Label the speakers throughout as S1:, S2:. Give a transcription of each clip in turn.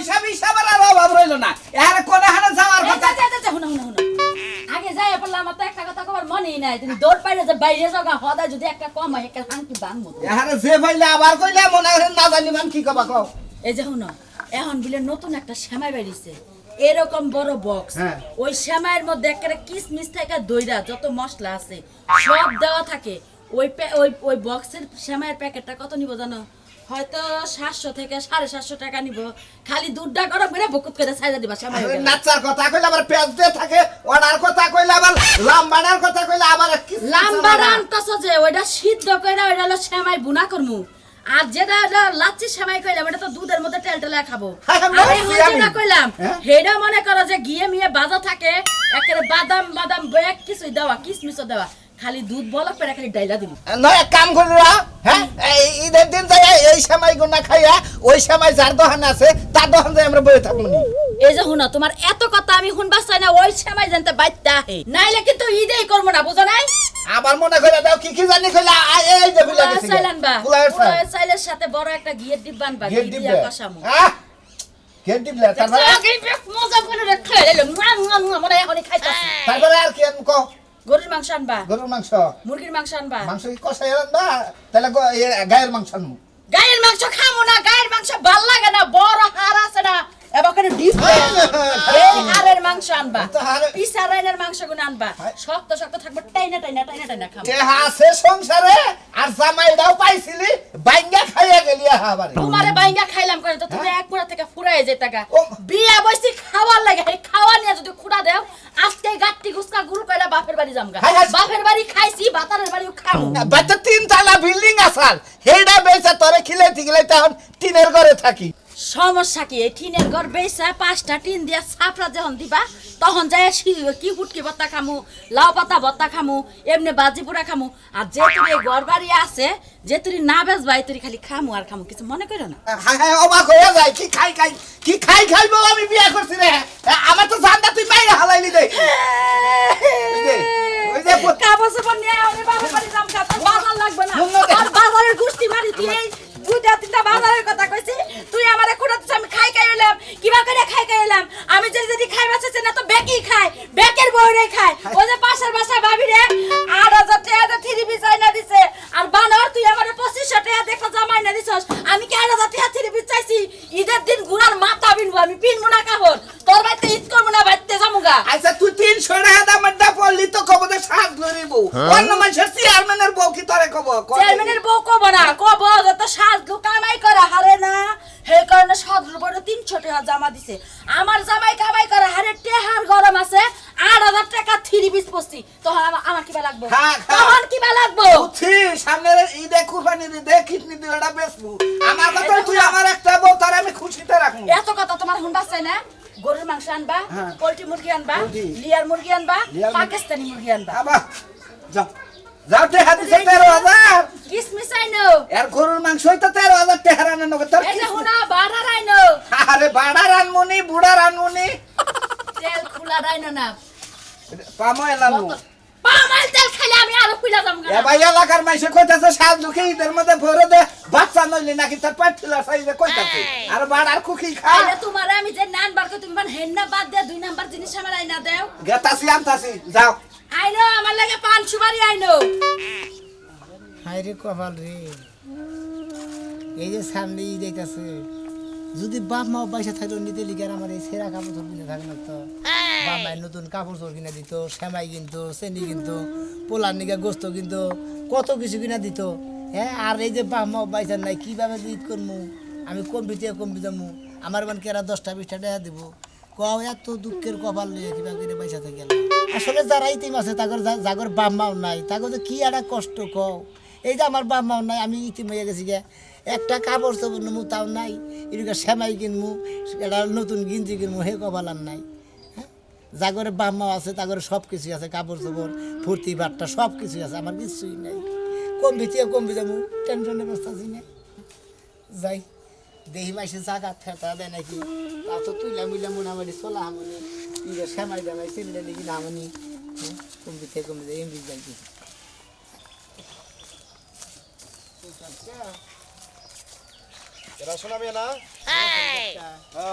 S1: পয়সা বিশাবার আর অভাব রইল না এর কোনে হানে যাওয়ার কথা
S2: হুনা আগে যাই বললাম আমার তো একটা কথা কবার মনেই নাই তুমি দৌড় পাইলে যে বাইরে যাওগা হদা যদি একটা কম হয় একটা হাঙ্কি বাংমু
S1: এহারে যে ভাইলে আবার কইলে মনে করেন না জানিবান কি কবা কও
S2: এই যে হুনো এখন বিলে নতুন একটা সেমাই বেরিয়েছে এরকম বড় বক্স ওই সেমাইয়ের মধ্যে একটা কিসমিস থেকে দইরা যত মশলা আছে সব দেওয়া থাকে ওই ওই বক্সের সেমাইয়ের প্যাকেটটা কত নিব জানো হয়তো 700 থেকে 750 টাকা নিব খালি দুধটা গরম করে বকুত করে ছাইরা দিবা সেমাই
S1: নাচার কথা কইলে আবার পেঁয়াজ দিয়ে থাকে অর্ডার কথা কইলে আবার লাম্বাড়ার কথা কইলে আবার কি
S2: লাম্বাড়ান কসো যে ওইটা সিদ্ধ কইরা ওইটা হলো সেমাই বুনা করমু আর যেটা লাচ্ছি সেমাই কইলাম এটা তো দুধের মধ্যে তেল খাবো আমি যেটা কইলাম হেডা মনে করো যে গিয়ে মিয়ে বাজা থাকে একেবারে বাদাম ব্যাগ কিছু দেওয়া কিসমিসও দেওয়া খালি দুধ বলা করে খালি ডাইলা দিবি
S1: না এক কাম করিরা হ্যাঁ এই ঈদের দিন যাই এই সেমাই গুনা খাইয়া ওই সেমাই যার দোকান আছে তার দোকান যাই আমরা বসে থাকবো নি
S2: এই যে হুনা তোমার এত কথা আমি শুনবা চাই না ওই সেমাই জানতে বাইতে আহে নাইলে কিন্তু ঈদেই করব না বুঝো নাই
S1: আবার মনে করে দাও কি জানি কইলা এই যে বিলা গেছে
S2: পুলার চাইলের সাথে বড় একটা ঘিয়ের ডিব্বা আনবা ঘি দিয়া কষামু
S1: ঘিয়ের ডিব্বা তারপরে
S2: মজা করে রেখে এলো মনে এখনই খাইতাছি
S1: তারপরে আর কি আনকো
S2: গরুর মাংস আনবা
S1: গরুর মাংস
S2: মুরগির মাংস আনবা
S1: মাংস কি কষাই আনবা তাহলে গায়ের মাংস আনমু
S2: গায়ের মাংস খামু না গায়ের মাংস ভাল লাগে না বড় হাড় আছে না এবারে ডিপ এই হাড়ের মাংস আনবা পিসা রাইনের মাংস গুণ আনবা শক্ত থাকবে টাইনা খাবো
S1: তে হাসে সংসারে আর জামাইটাও পাইছিলি বাইঙ্গা খাইয়া গেলি আবারে
S2: তোমারে বাইঙ্গা খাইলাম করে তো তুমি এক পুরা থেকে ফুরাই যেতাগা বিয়া বইছি খাওয়ার লাগে খাওয়া নিয়ে যদি খুড়া দেও আজকে গাট্টি গুসকা গুল কইলা বাপের বাড়ি যামগা বাপের বাড়ি খাইছি বাতারের বাড়িও খামু
S1: বাচ্চা 3 তলা বিল্ডিং আসাল হেডা বেচা তোরে খিলাইতে এখন টিনের ঘরে থাকি
S2: সমস্যা কি এই টিনের ঘর বেচা 5টা টিন দিয়া ছাপরা যখন দিবা তখন যায় কি ফুটকি ভর্তা খামু লাউ পাতা ভর্তা খামু এমনি বাজি পোড়া খামু আর যে তুই এই ঘর বাড়ি আছে যে তুই না বেচবাই তুই খালি খামু আর খামু কিছু মনে করো না
S1: হ্যাঁ অবাক হয়ে যায় কি খাই বল আমি বিয়া করছি রে আমার তো জানতা তুই বাইরে হালাইলি দে ওই যে
S2: কাবসে বনিয়া আমি বাবার বাড়ি যাম খাতা বাজার লাগবে না আর বাজারের গুষ্টি মারি তুই এই দুইটা তিনটা বাজারের কথা কইছি তুই আমারে খুঁড়াচ্ছিস আমি খাই এলাম কিবা করে খাই এলাম আমি যদি খাইবা চাইছি না তো বেকি খাই বেকের বউরে খাই ওই যে পাশের বাসা ভাবি রে 8000 টাকা থ্রি পিস আইনা দিছে আর বানর তুই আমারে 2500 টাকা দেখো জামাই না দিছস আমি কি 8000 টাকা থ্রি পিস চাইছি ঈদের দিন গুড়ার মাথা বিনবো আমি পিনবো না কাপড় তোর বাইতে ঈদ করবো না বাইতে যামুগা
S1: আচ্ছা তুই 300 টাকা দামের দা পড়লি তো কব দে সাজ লরিবো অন্য মানুষের চেয়ারম্যানের বউ কি তোরে কব
S2: চেয়ারম্যানের বউ কব না কব যত সাজ কামাই করা হারে না হে কারণে সদর বড় 300 টাকা জামা দিছে আমার জামাই কামাই করা হারে টেহার গরম আছে 8000 টাকা থ্রি পিস পস্তি তখন আমার কিবা লাগবে তখন কিবা লাগবে
S1: বুঝছি সামনের ঈদে কুরবানি দে কিডনি দিলটা বেচবো আমার কথা তুই আমার একটা বউ তার আমি খুশিতে রাখমু
S2: এত কথা তোমার হুন্ডা চাই না গরুর মাংস আনবা পোল্ট্রি মুরগি আনবা লিয়ার মুরগি আনবা পাকিস্তানি মুরগি আনবা
S1: আবা যাও তে হাতে 13000
S2: কিসমিস আইনো
S1: এর গরুর মাংস হইতো 13000 টাকা রান্না নগর তোর
S2: এই যে হুনা বাড়া রাইনো
S1: আরে বাড়া রানমুনি বুড়া রানমুনি
S2: তেল খুলা রাইনো না
S1: পাময় লানু
S2: পামাল তেল খাইলে আমি আরো খুলা যামগা
S1: এ ভাই এলাকার মাইসে কইতাছে সাজ লুকে ঈদের মধ্যে ভরে দে বাচ্চা নইলি নাকি তার পেট ঠিলা সাইজে কইতাছে আর বাড়ার খুকি খা
S2: আরে তোমারে আমি যে নাম্বার কো তুমি হেন্না বাদ দে 2 নাম্বার জিনিস আমার আইনা দাও
S1: গেতাছি আমতাছি যাও
S2: আইনো আমার লাগে পান সুপারি আইনো
S3: হায়রে কপাল রে এই যে সামনে ঈদ আইতাছে যদি বাপ মা পয়সা থাকতো নিতে লিগার আমার এই সেরা কাপড় চোপড় কিনে থাকে না তো বাপ মায়ের নতুন কাপড় চোপড় কিনে দিত সেমাই কিনতো চেনি কিনতো পোলার নিগা গোস্ত কিনতো কত কিছু কিনা দিত হ্যাঁ আর এই যে বাপ মা পয়সা নাই কীভাবে ঈদ করবো আমি কমবি যাবো আমার মান কেরা 10টা 20টা টাকা দিব কও এত দুঃখের কপাল নিয়ে কিবা করে পয়সা থেকে গেল আসলে যারা ইতিম আছে তাগর জাগর বাপ মাও নাই তাগর তো কি একটা কষ্ট কও এই যে আমার বাপ মাও নাই আমি ইতিম হয়ে গেছি গে একটা কাপড় চোপড় নেবো তাও নাই এদিকে সেমাই কিনবো একটা নতুন গিঞ্জি কিনবো হে কপাল আর নাই হ্যাঁ জাগরে বাপ মাও আছে তাগরে সব কিছুই আছে কাপড় চোপড় ফুর্তি বাট্টা সব কিছুই আছে আমার কিছুই নাই কমবি যাবো টেনশনে ব্যস্ত আছি না যাই দেহি মাইসে জাগা ফেটা দেয় নাকি তা তো তুইলা মিলা মোনামারি চলা হামনি ঈদের সেমাই দামাই চিনলে নাকি না হামনি কমবি যায় এমবি যাই
S4: এরা শোনাবে না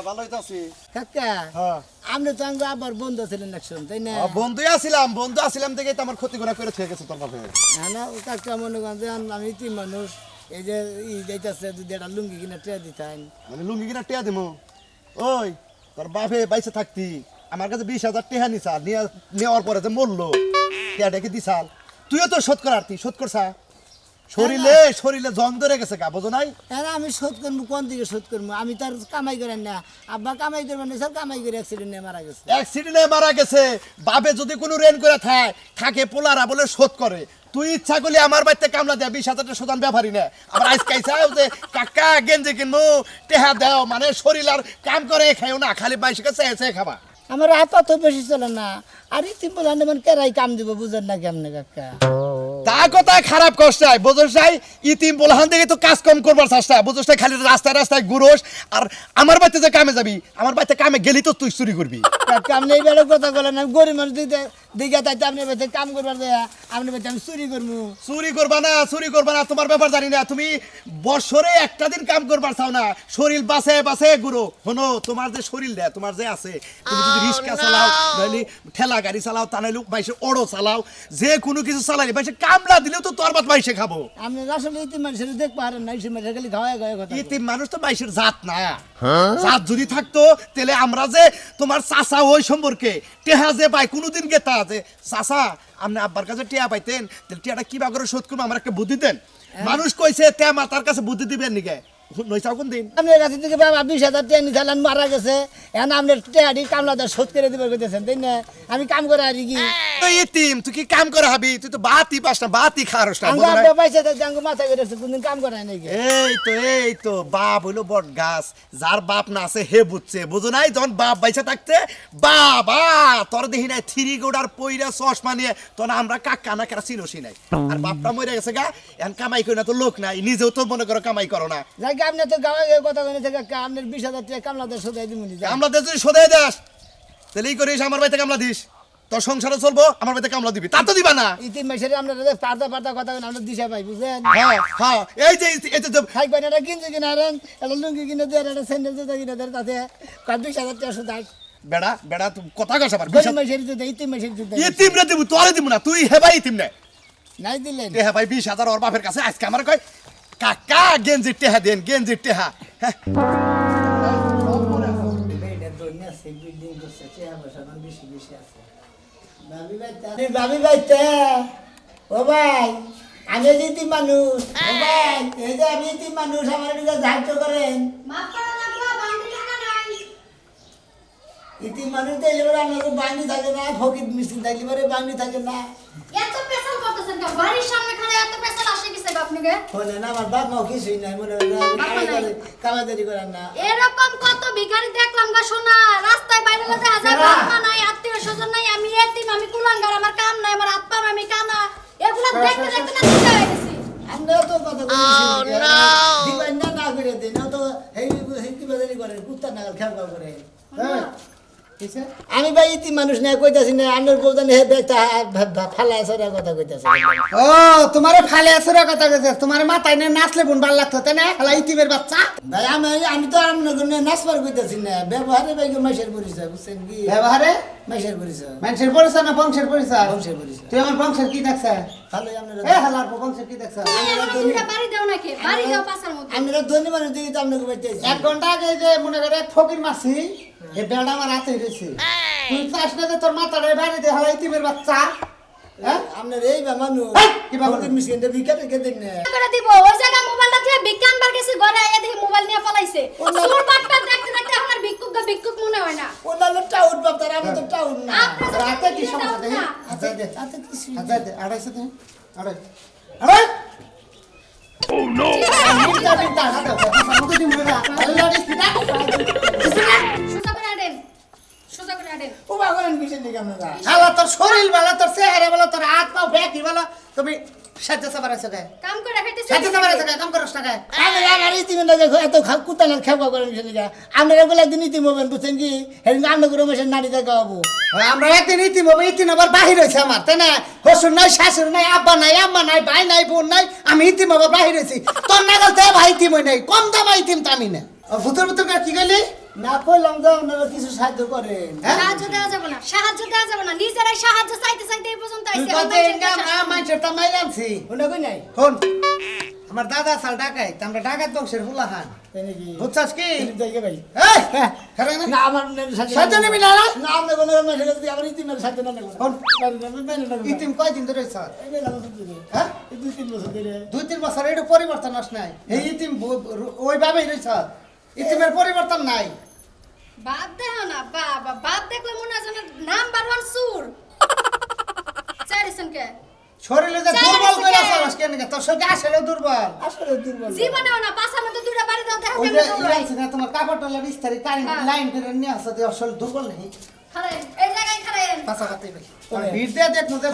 S4: ভালোই তো আছি
S3: কাকা
S4: হ্যাঁ
S3: আপনি তো আমার আবার বন্ধু ছিলেন একসময় তাই না
S4: বন্ধু আছিলাম দেখে তো আমার ক্ষতি করে থেকে গেছে তোর বাপে
S3: হ্যাঁ না কাকা মনে করেন যে আমি তিন মানুষ এই যে যাইতেছে যদি একটা লুঙ্গি কিনা ট্রে দিতেন
S4: মানে লুঙ্গি কিনা টিয়া দিমু ওই তোর বাপে বাইসে থাকতি আমার কাছে 20,000 টিয়া নিছাল নেওয়ার পরে যে মরলো টিয়াটা কি দিছাল তুইও তো শোধ করার শোধ করছা শরীরে জং ধরে গেছে গা বোঝো নাই
S3: হ্যাঁ আমি শোধ করবো কোন দিকে শোধ করবো আমি তার কামাই করেন না আব্বা কামাই করবেন না স্যার কামাই করে অ্যাক্সিডেন্ট নিয়ে মারা গেছে
S4: অ্যাক্সিডেন্টে মারা গেছে বাপে যদি কোনো রেন করে থাকে পোলারা বলে শোধ করে তুই ইচ্ছা করলে আমার বাড়িতে কামলা দেয়া 20,000 শোধান ব্যাপারই না আবার আজকে চাও যে কাকা গেঞ্জি কিনবো টেহা দাও মানে শরীর আর কাম করে খাইও না খালি বাইশে কাছে এসে খাবা
S3: আমার হাত তো বেশি চলে না আর তিন বলে মানে কেরাই কাম দিব বুঝেন না কেমনে কাকা
S4: তা কথা খারাপ করছে বুঝোস নাই ইতিম বলহান থেকে তো কাজ কম করবার চেষ্টা বুঝোস নাই খালি রাস্তায় রাস্তায় ঘুরোস আর আমার বাড়িতে যে কামে যাবি আমার বাড়িতে কামে গেলি তো তুই চুরি করবি
S3: কাকা আপনি এই বেলা কথা বলেন আমি গরিব মানুষ দিকে তাইতে আপনি বাড়িতে কাম করবার দেয়া আপনি বাড়িতে আমি চুরি করবো
S4: চুরি করবা না তোমার ব্যাপার জানি না তুমি বছরে একটা দিন কাম করবার চাও না শরীর বাসে বাসে ঘুরো শোনো তোমার যে শরীর দেয় তোমার যে আছে তুমি যদি রিক্সা চালাও নাইলে ঠেলা গাড়ি চালাও তা নাইলে বাইশে অটো চালাও যে কোনো কিছু চালাইলে বাইশে কামলা দিলেও তো তোর বাদ বাইশে খাবো
S3: আপনি আসলে ইতিম মানুষের দেখ পারেন না ইতিম মানুষের খালি খাওয়ায় গায়ে কথা
S4: ইতিম মানুষ তো বাইশের জাত না জাত যদি থাকতো তাহলে আমরা যে তোমার চাচা ওই সম্পর্কে টেহা যে পাই কোনোদিন গেতা যে চাচা আপনি আব্বার কাছে টিয়া পাইতেন তাহলে টিয়াটা কিবা করে শোধ করবো আমার একটা বুদ্ধি দেন মানুষ কইছে তে মাতার কাছে বুদ্ধি দিবেন নিকে নইসাও কোন দিন
S3: আপনার কাছে থেকে বাবা 20,000 টাকা নিয়ে মারা গেছে এখন আপনার টেহাটি কামলাদার শোধ করে দিবার কইতেছেন তাই না আমি কাম করে আর কি
S4: তুই ইতিম তুই কি কাম করে হাবি তুই তো বাতি পাস না বাতি খারস না
S3: আঙ্গা আপনি পয়সা থাকতে আঙ্গা মাথা করেছে কোনদিন কাম করে নাকি
S4: এই তো বাপ হইলো বট গাছ যার বাপ না আছে হে বুঝছে বুঝো নাই যখন বাপ বাইসা থাকতে বাবা তোর দেখি নাই থ্রি গোডার পইরা চশমা নিয়ে তখন আমরা কাকা না কারা চিনোসি নাই আর বাপটা মরে গেছে গা এখন কামাই করি না তো লোক নাই নিজেও তো মনে করো কামাই করো না
S3: যাকে আপনি তো গাওয়া কথা কইনে থেকে আপনার 20,000 টাকা কামলাদার শোধাই দিমুনি
S4: কামলা দিয়ে যদি শোধাই দেস তাহলে এই করিস আমার বাড়িতে কামলা দিস তোর সংসারে চলবো আমার বাড়িতে কামলা দিবি তা তো দিবা না
S3: ইতিম মাসের আমরা পারদা কথা কইনা আমরা দিশা পাই বুঝেন
S4: হ্যাঁ এই যে
S3: খাই কইনা এটা কিনছে কিনা আরেন এটা লুঙ্গি কিনে দিয়ে এটা স্যান্ডেল জুতা কিনে দেয় তাতে 20,000 টাকা শোধাই
S4: বেড়া তুই কথা কস আবার
S3: গরিব মাসের জুতা ইতিম মাসের জুতা
S4: ইতিম রে দিব তোরে দিব না তুই হেবাই ইতিম নে
S3: নাই দিলেন
S4: হে ভাই 20,000 ওর বাপের কাছে আজকে আমার কয় কাকা গেঞ্জি টেহা দেন গেঞ্জি টেহা
S3: ভাবি ভাইতে ও ভাই আমি ইতিম মানুষ ও ভাই এই যে আমি ইতিম মানুষ আমার দিকে সাহায্য করেন ইতিম মানুষ তাইলে পরে আপনাকে বাঙি থাকে না ফকির মিষ্টি তাইলে পরে বাঙি থাকে না
S5: এত পেছাল করতেছেন কেন বাড়ির সামনে খানে এত পেছাল আসে কিসে আপনাকে
S3: বলে না আমার বাপ মাও কিছুই নাই মনে হয় কামাদারি করেন না
S5: এরকম কত ভিখারি দেখলাম গা শোনা রাস্তায় বাইরে লাগে হাজার বাপ মা নাই আত্মীয় স্বজন নাই আমি এতিম আমি কুলাঙ্গার আমার কাম নাই আমার হাত পা আমি কানা এগুলা দেখতে দেখতে না দিতে হয়ে গেছি
S3: আমরা তো কথা বলি দিবেন না না করে দেন তো হেই কি বাজারি করে কুত্তা নাগাল খেলবা করে হ্যাঁ আমি ভাই ইতি মানুষ না কইতাছি না আন্ডার বউদান হে বেটা ফালা আসরা কথা কইতাছি
S1: ও তোমারে ফালে আসরা কথা কইছে তোমার মাথায় না নাচলে বোন ভাল লাগতো তাই না খালা ইতিমের বাচ্চা
S3: ভাই আমি তো আপনার নাচবার কইতাছি না ব্যবহারে ভাই মাসের পরিচয় বুঝছেন কি
S1: ব্যবহারে
S3: মাসের পরিচয়
S1: মানুষের পরিচয় না বংশের পরিচয়
S3: বংশের পরিচয়
S1: তুই আমার বংশের কি দেখছ
S3: ভালোই আপনারা
S1: এ হালার বংশের কি দেখছ
S5: আমরা বাড়ি দাও নাকি বাড়ি দাও পাছার মধ্যে
S3: আপনারা ধনী মানুষ দিকে তো আপনাকে বলতেছি
S1: 1 ঘন্টা আগে যে মনে করে ফকির মাছি এ বেড়া আমার হাতে রয়েছে তুই চাস না যে তোর মাথাটা বাইরে দিয়ে হালা ইতিমের বাচ্চা হ্যাঁ
S3: আপনার এই বা মানুষ
S1: কি বাবা
S3: মিসকিনটা বিকাতে কে দেন না
S5: করে দিব ওই জায়গা মোবাইলটা দিয়ে বিজ্ঞান বার গেছে ঘরে আইয়া দেখি মোবাইল নিয়ে পলাইছে সুর বাটটা দেখতে দেখতে আমার ভিক্ষুক মনে হয় না
S3: ওনার টাউট বাপ তার আমি তো টাউট না
S5: আপনার
S1: রাতে কি সমস্যা দেখি
S3: আচ্ছা দে তাতে কিছু
S1: আচ্ছা দে 250 দে আড়াই আড়াই ও নো আমি তা হাতে মতো দি মরে না আল্লাহ দিস্তা
S5: সোজা করে আডেন সোজা করে আডেন
S3: ও বাগরেন বিশেষ দিকে আমরা
S1: হালা তোর শরীর ভালো তোর চেহারা ভালো তোর হাত পা ব্যাকি ভালো তুমি সাথে সাবার আছে কে
S5: কাম করে খাইতেছি
S1: সাথে সাবার আছে কে কাম করছ না কে
S3: আমি আমার ইতিমধ্যে দেখো এত কুতালা খেবা করেন বিশেষ দিকে আপনারা বলে দিন ইতিম হবেন বুঝছেন কি হেদিন আমরা করে বসে নারী দেখাবো
S1: আমরা একদিন ইতিম হবে ইতিম আবার বাহির হইছে আমার তাই না হসুর নাই শাশুর নাই আব্বা নাই আম্মা নাই ভাই নাই বোন নাই আমি ইতিম আবার বাহির হইছি তোর নাগাল তে ভাই ইতিম হই নাই কম দাম ইতিম তো আমি না ভূতের ভূতের কি কইলি
S3: না কইলাম যে আপনারা কিছু সাহায্য করেন
S5: সাহায্য দেওয়া যাবে না, সাহায্য দেওয়া যাবে না, নিজেরাই সাহায্য চাইতে চাইতে এই পর্যন্ত
S1: তুই
S5: আইছে।
S1: কত ইনকাম না মানুষের তামাই আনছি
S3: ওটা কই নাই
S1: শোন আমার দাদা সাল ডাকাই আমরা ডাকাত বংশের ফুলা খান
S3: তাই নাকি
S1: বুঝছস কি
S3: দেখে ভাই
S1: এই খারাপ না
S3: না আমার সাহায্য
S1: সাহায্য নিবি না না?
S3: না আপনি কোনো মাসে যদি আমার ইতিমের সাহায্য না নেব
S1: শোন
S3: ইতিম
S1: ইতিম কয়দিন ধরে স্যার হ্যাঁ
S3: 2-3 বছর ধরে
S1: 2-3 বছর এটা পরিবর্তন আস নাই এই ইতিম ওইভাবেই রয়েছ ইতিমের পরিবর্তন নাই
S5: বাপ দেখো না, বাবা বাপ দেখলে মনে হয় যেন নাম্বার 1 সুর। চাইছেন কে?
S1: শরীরে যে দুর্বল করে আছস কেন তোর শরীর আসলে দুর্বল
S3: আসলে দুর্বল
S5: জীবনেও না, পাছার মধ্যে দুইটা বাড়ি দাও দেখা
S1: ওই
S5: কেমনে
S1: যে
S5: দৌড়ায়।
S1: ইরাইছে না তোমার কাপড়টা বিস্তারি কারেন্ট
S5: হ্যাঁ।
S1: লাইন করে নিয়ে আসছে যে আসলে দুর্বল নেই
S5: খাড়াইন, এই জায়গায় খাড়াইন।
S1: পাছা পাতে ভাই ভিড় দিয়ে দেখ মুজে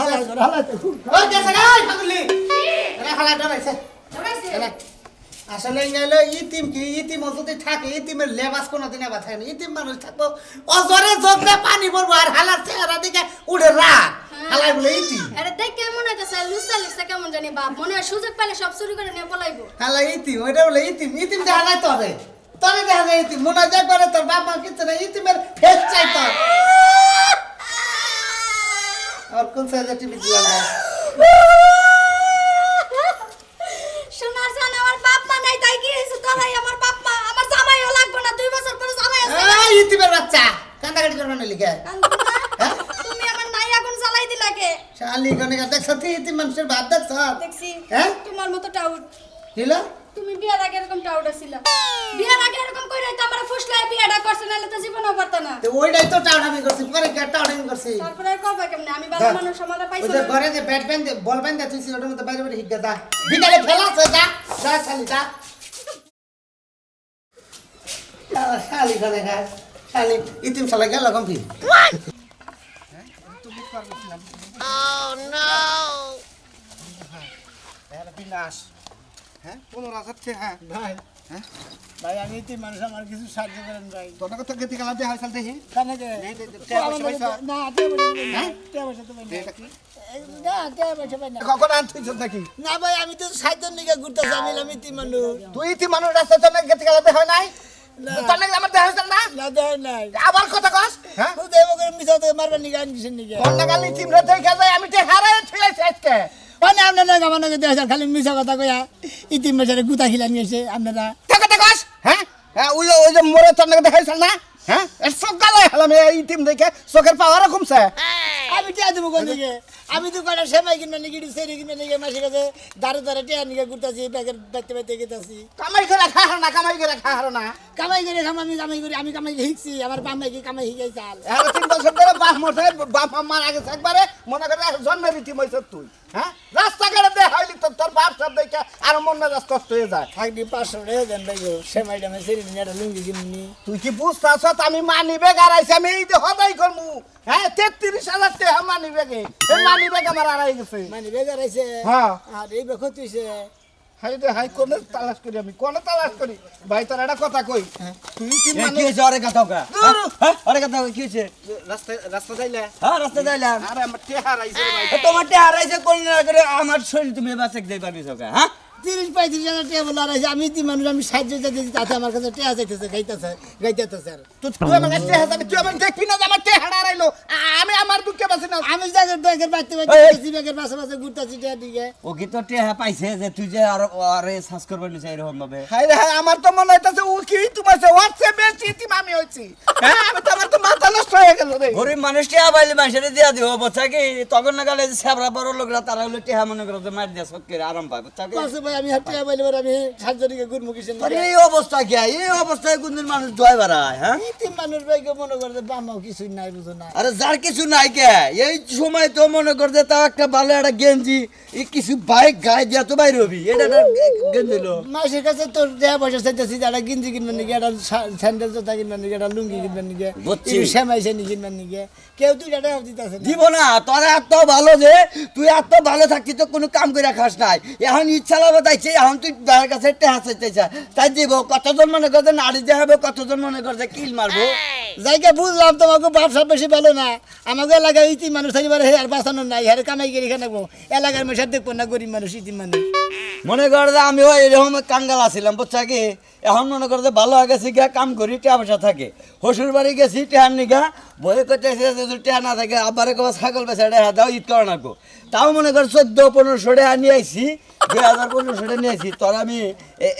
S3: হালাতে
S1: ওই গেছে গাই ফাগুলি এরা হালা ডরাইছে
S5: দৌড়াইছে।
S1: এলা আসলে ইনাইলো ইতিম কি ইতিম যদি থাকে ইতিমের লেবাস কোনোদিন আবার থাকে না ইতিম মানুষ থাকবো অজরে জগলে পানি পড়বো আর হালার চেহারা দিকে উড়ে রাগ হালাই বলে ইতিম
S5: আরে দেখ কেমন হইতাছে, লুসা লিসা কেমন জানি বাপ, মনে হয় সুযোগ পাইলে সব চুরি করে নিয়ে পলাইবো।
S1: হালা ইতিম ওইটা বলে ইতিম ইতিম দেখা নাই তবে তবে দেখা যায় ইতিম মনে হয় একবারে তোর বাপ মা কিছু না ইতিমের ফেস চাই তোর আর কোন সাইজে টিভি দিলাম না
S5: শোনার জানা আমার বাপ মা নাই, তাই কি হয়েছে তোরাই আমার বাপ মা, আমার জামাইও লাগবে না, 2 বছর পরে জামাই আছে।
S1: এই ইতিমের বাচ্চা কান্দাকাটি করবে না লিখে হ্যাঁ?
S5: তুমি আমার নাই আগুন জ্বালাই দিলা কে?
S1: শালি গনে দেখ সত্যি ইতিম মানুষের ভাব দেখছ
S5: দেখছি
S1: হ্যাঁ
S5: তোমার মতো টাউট।
S1: দিলা
S5: তুমি বিয়ার আগে এরকম টাউট ছিলা, বিয়ার আগে এরকম কইরা তো আমার ফুসলায় বিয়াটা করছ, নাহলে তো জীবনও পারতা না।
S1: তো ওইটাই তো টাউনামি করছি পরে কে টাউনামি করছি
S5: তারপরে আর কবে কেমনে আমি ভালো মানুষ আমারে
S1: ওই
S5: পাইছো
S1: যে
S5: না।
S1: ঘরে যে ব্যাট ব্যান্ড বল ব্যান্ড তুই ওটার মধ্যে বাইরে বাইরে হিগা দা বিকালে খেলা আছে যা যা শালি যা শালি গনে গা শালি ইতিম শালা গেল কমফি
S4: বিনাশ হ্যাঁ 15,000 হ্যাঁ
S3: ভাই ভাই আমি ইতিম মানুষ আমার কিছু সাহায্য করেন ভাই
S4: তোর কথা গতি গেলাম যে হাইসাল দেখি
S3: কেন কে না
S4: কখন আনছিস নাকি
S3: না ভাই আমি তো সাহায্য নিকে ঘুরতেছি আমি এলাম ইতিম মানুষ
S4: তুই ইতি মানুষ রাস্তা তোর গতি গেলাতে হয় নাই তোর নাকি আমার দেহ হইছে না
S3: না দেয় নাই
S4: আবার কথা কস হ্যাঁ
S3: ও দেব করে মিছা তো মারবার নিকে আন কিসের নিকে
S4: তোর নাগাল ইতিম রে দেখা যায় আমি তে হারাই ঠেলেছি আজকে
S3: মানে আপনারা গামানকে দেয় খালি মিছা কথা কইয়া ইতিম বেচারে গুতা খিলা নিয়েছে আপনারা
S4: কথা কস হ্যাঁ হ্যাঁ ওই যে মোরে তোর নাকি দেখাইছ না হ্যাঁ এর চোখ গালায় হলাম এই ইতিম দেখে চোখের পাওয়ারও কমছে
S3: আমি টিয়া দেবো কোন দিকে আমি তো কয়টা সেমাই কিনবা নিকি সেরি কিনবা নিকে মাসের কাছে দাঁড়ে দাঁড়ে টিয়া নিকে ঘুরতেছি প্যাকেট বাইতে বাইতে গেতেছি
S4: কামাই করে খা হার না কামাই করে খা হার না
S3: কামাই করে খাম আমি কামাই করি আমি কামাই শিখছি আমার বাম্মাই কি কামাই শিখাই চাল
S4: এখন 3 বছর ধরে বাপ মরছে বাপ মার আগে একবারে মনে করে জন্মের ইতিম হইছ তুই হ্যাঁ রাস্তাঘাটে দে হইলি তোর বাপ সব দেখে আর মন মেজাজ কষ্ট হয়ে যায়
S3: থাকবি 500 টাকা দেন ভাই গো সেমাইটা আমি সেরি নিয়ে একটা লুঙ্গি কিনি
S4: তুই কি বুঝতাছ আমি মানি বেগ আড়াইছি আমি এই যে হদাই করমু হ্যাঁ 33,000 টাকা মানি বেগে এই মানি বেগ আমার আড়াই গেছে
S3: মানে বেজার আইছে
S4: হ্যাঁ
S3: আর এই বেখ তুইছে
S4: হাই রে হাই কোন তালাশ করি আমি কোন তালাশ করি ভাই তোর একটা কথা কই তুই কি
S6: কি
S4: মানে
S6: হয়েছে অরে কথা কা হ্যাঁ অরে কথা কি হয়েছে
S4: রাস্তা যাইলে
S6: হ্যাঁ রাস্তা যাইলাম
S4: আরে আমার টেহা রাইছে ভাই
S6: তোমার টে হারাইছে কোন না করে আমার শরীর তুমি বাঁচে দেই পারবি সকা হ্যাঁ
S3: 30-35 টাকা বলে আইছে আমি ইতিম মানুষ আমি সাহায্য চাইতেছি তাতে আমার কাছে টেয়া চাইতেছে গাইতেছে আর
S4: তুই আমার টেহা যাবে তুই আমার দেখবি না যে আমার টেহা হারাইলো আমি আমার দুঃখে বাঁচি না
S3: আমি জায়গার ব্যাগের বাইতে বাইতে ব্যাগের পাশে পাশে ঘুরতেছি টেয়া দিকে
S6: ও কি তো টে পাইছে যে তুই যে আর আরে সার্চ করবে নিছে এরকম ভাবে
S4: হাই রে হাই আমার তো মনে হইতাছে ও কি তোমার সে হোয়াটসঅ্যাপে চিঠি আমি হইছি হ্যাঁ আমি তো আমার তো মাথা নষ্ট হয়ে গেল রে
S6: গরিব মানুষ টে পাইলে মানুষের দিয়া দিব বুঝছা কি তখন না গেলে যে সেবরা বড় লোকরা তারা হলো টে মনে করে যে মার দিয়া সক্কের আরাম পায় বুঝছা কি
S3: পাশে ভাই আমি টেয়া পাইলে আমি সাহায্য দিকে ঘুরমু কিসের
S6: আরে এই অবস্থা কি এই অবস্থায় কোনদিন মানুষ দয় বাড়ায় হ্যাঁ
S3: ইতিম মানুষ ভাইকে মনে করে বামাও কিছুই নাই বুঝো না
S6: আরে যার কিছু নাই কে এই সময় তো মনে করতে তাও একটা ভালো একটা গেঞ্জি এই কিছু বাইক গায়ে দিয়া তো বাইরে হবি এটা একটা গেঞ্জি লো
S3: মাসের কাছে তোর দেয়া পয়সা চাইতেছি একটা গিঞ্জি কিনবেন নাকি একটা স্যান্ডেল জোতা কিনবেন নাকি একটা লুঙ্গি কিনবেন নাকি
S6: বুঝছি।
S3: সেমাই সেনি কিনবেন নাকি কেউ তুই টাকা দিতেছে না
S6: দিব না তোর এত ভালো যে তুই এত ভালো থাকতি তো কোনো কাম করে খাস নাই এখন ইচ্ছা লাগবে তাইছে এখন তুই তার কাছে টেহা চাইতেছে তাই দিব কতজন মনে করছে নাড়ি দেওয়া হবে কতজন মনে করছে কিল মারবো
S3: যাইকে বুঝলাম তোমাকে ব্যবসা বেশি ভালো না আমাকে এলাকায় ইতিম মানুষ থাকবে হে আর বাঁচানো নাই হ্যাঁ কামাই করে এখানে এলাকার মেশার দেখবো না গরিব মানুষ ইতিম মানুষ
S6: মনে কর যে আমি ওই এরকম কাঙ্গাল আছিলাম বুঝছা কি এখন মনে করছে ভালো হয়ে গেছি গিয়া কাম করি টেহা পয়সা থাকে শ্বশুর বাড়ি গেছি টেহার নিগা বয়ে করতে টেহা না থাকে আবার একবার ছাগল বেচা টেহা দাও ঈদ করে নাকো তাও মনে কর 14-1500 টাকা নিয়ে আইছি 2000-1500 টাকা নিয়ে আইছি তোর আমি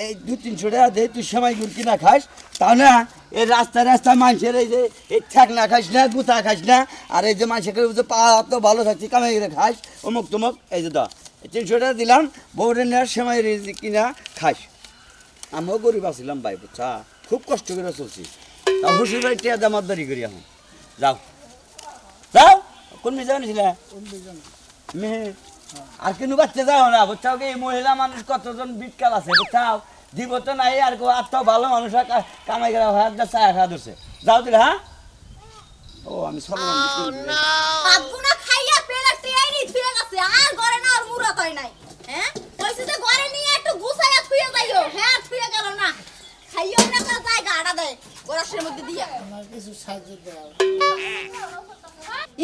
S6: এই 2-300 টাকা দে তুই সময় গুড় কিনা খাস তাও না এই রাস্তা মানুষের এই যে এই ঠেক না খাস না গুতা খাস না আর এই যে মানুষের পা অত ভালো থাকছি কামাই করে খাস অমুক তমুক এই যে দাও 300 টাকা দিলাম বউরে নেওয়ার সময় কিনা খাস আমিও গরিব আসছিলাম ভাই বুঝছা খুব কষ্ট করে চলছি তা শ্বশুর বাড়ি টিয়া দামাদারি করি এখন যাও যাও কোন মেয়ে যাও নিছিলে মেয়ে আর কিন্তু বাচ্চা যাও না বুঝছাও কি এই মহিলা মানুষ কতজন বিটকাল আছে বুঝছাও দিব তো নাই আর আর তো ভালো মানুষ কামাই করা হয় একটা চা খাওয়া ধরছে যাও দিলে হ্যাঁ ও আমি সলমান
S5: আব্বুনা খাইয়া পেলা টেয়াইনি থুয়ে গেছে আর ঘরে না আর মুরাত হয় নাই হ্যাঁ কইছে যে ঘরে নিয়ে একটু গুছাইয়া থুয়ে যাইও হ্যাঁ থুয়ে গেল না খাইও না একটা জায়গা আড়া দেয় গরাসের মধ্যে দিয়া
S3: আমার কিছু সাহায্য দাও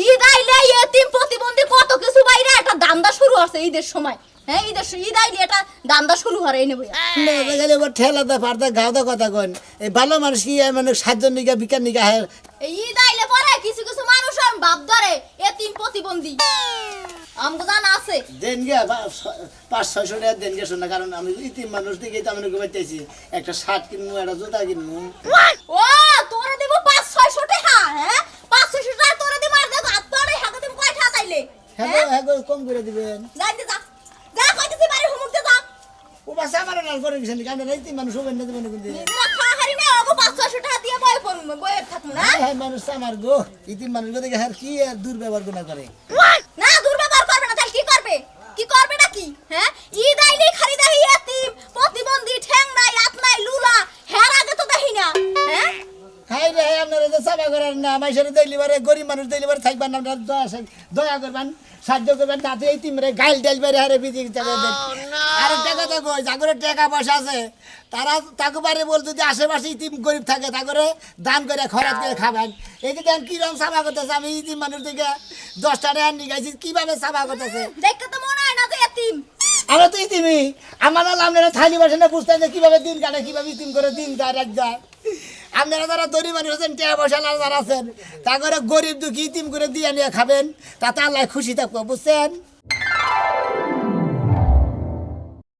S5: ঈদ আইলে এতিম প্রতিবন্ধী কত কিছু বাইরে একটা দান্দা শুরু হচ্ছে ঈদের সময় হ্যাঁ ঈদ আইলে এটা দান্দা শুরু হরে এনে বইয়া
S3: না গেলে এবার ঠেলাতে পারতে গাওদা কথা কন এই ভালো মানুষ কি মানে সাহায্য নিগা বিজ্ঞান নিগা হয়
S5: এই ঈদ আইলে পরে কিছু কিছু মানুষ আর বাপ ধরে এতিম প্রতিবন্ধী আমগো জানা আছে
S3: দেন গিয়া 500-600 টাকা দেন গিয়া শোনা কারণ আমি ইতিম মানুষ দিকে তো আমি ঘুমাইতেছি একটা শার্ট কিনবো একটা জুতা কিনবো
S5: ও তোরে দেব 500-600 টাকা হ্যাঁ 500-600 টাকা তোরে দেব আর দেখো হাত পাড়ে হাতে তুমি কয় টাকা চাইলে
S3: হ্যাঁ হ্যাঁ কম করে দিবেন
S5: যাইতে যা যা কইতেছি বাড়ি হুমুকতে যা
S3: ও বাসা আমার নাল করে গেছেন কারণ ইতিম মানুষ হবেন না দেবেন কিন্তু
S5: নিজেরা খাওয়া হারি না ওগো 500-600 টাকা দিয়ে বয়ে পড়ুম বয়ে থাকমু না
S3: হ্যাঁ মানুষ আমার গো ইতিম মানুষ দেখে আর কি আর দুর্ব্যবহার গুণা করে
S5: না দুর্ব্যবহার করবে না তাহলে কি করবে নাকি হ্যাঁ ঈদ আইলে খালি দেখি এতিম প্রতিবন্ধী ঠ্যাং নাই হাত নাই লুলা হের আগে তো দেখি না হ্যাঁ
S3: হাই রে আপনারা যে চাপা করার না মাইসের দিলি বারে গরিব মানুষ দিলি বারে থাকবেন না আপনারা দয়া করবেন সাহায্য করবেন না তো এই তিমরে গাইল ডাইল বেড়ে হারে বিধি টাকা দেন আর টাকা দেখো যাগরে টাকা পয়সা আছে তারা তাকে পারে বল যদি আশেপাশে ইতিম গরিব থাকে তাকে দান করে খরচ করে খাবেন এই যে দেখেন কিরকম সাফা করতেছে আমি ইতিম মানুষ থেকে 10 টাকা নিয়ে কিভাবে সাফা করতেছে
S5: দেখতে তো মনে হয় না যে এতিম
S3: আমরা তো ইতিমি আমার আপনারা থালি বাসে না বুঝতে যে কিভাবে দিন কাটে কিভাবে ইতিম করে দিন যায় এক যায় আপনারা যারা গরিব মানুষ আছেন টাকা পয়সা না যারা আছেন তা করে গরিব দুঃখী ইতিম করে দিয়ে নিয়ে খাবেন তাতে আল্লাহ খুশি থাকবো বুঝছেন